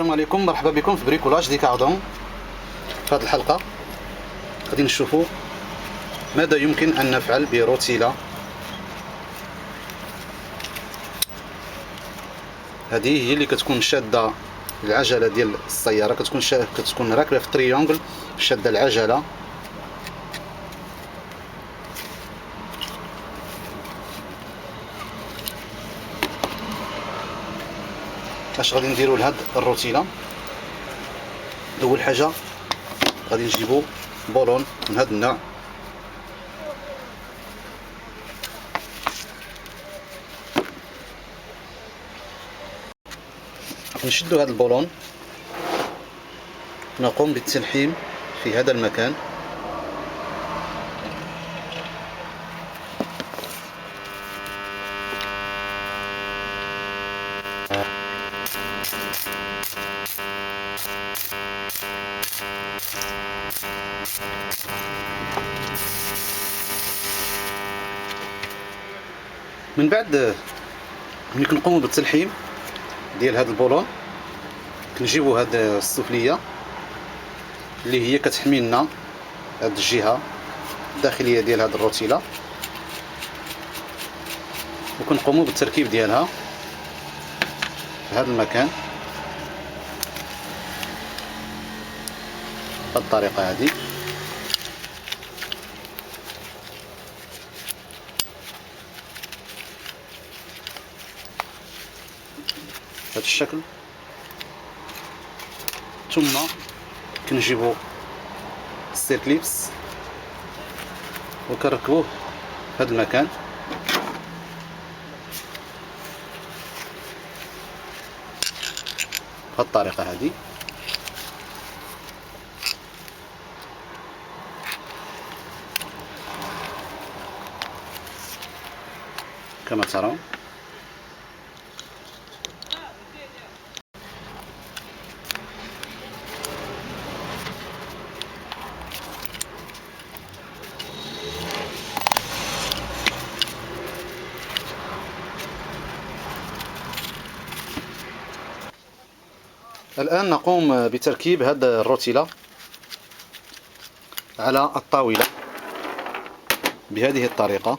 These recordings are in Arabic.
السلام عليكم، مرحبا بكم في بريكولاج دي كاردون. في هذه الحلقة غادي نشوفوا ماذا يمكن أن نفعل بروتيلة. هذه هي اللي كتكون شادة العجلة ديال السيارة، كتكون راكبة في التريونغل، شادة العجلة. اش غادي نديروا لهاد الروتيلة؟ اول حاجه غادي نجيبوا بولون من هذا النوع، نشدوا هذا البولون، نقوم بالتلحيم في هذا المكان. من بعد ملي كنقوموا بالتلحيم ديال هذا البولون، كنجيبوا هاد السفليه اللي هي كتحمي لنا هاد الجهه الداخليه ديال هاد الروتيله، وكنقوموا بالتركيب ديالها في هذا المكان بهذه الطريقه هذه. بهذا الشكل. ثم كنجيبوا السيركليبس وكنركبوه في هذا المكان. بهذه الطريقه هذه. كما ترون. الآن نقوم بتركيب هذا الروتيلة على الطاولة بهذه الطريقة.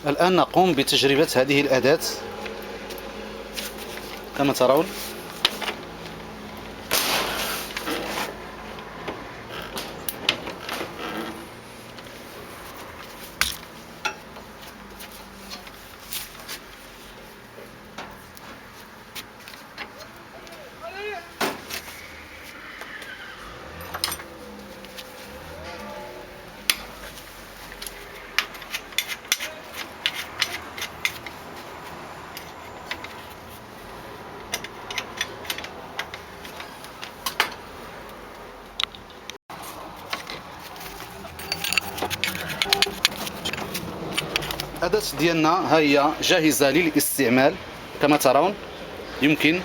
الآن نقوم بتجربة هذه الأداة كما ترون. الأداة ديالنا ها هي جاهزة للاستعمال كما ترون. يمكن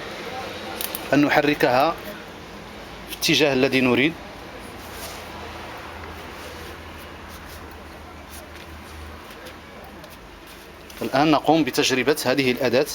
أن نحركها في الاتجاه الذي نريد. الآن نقوم بتجربة هذه الأداة.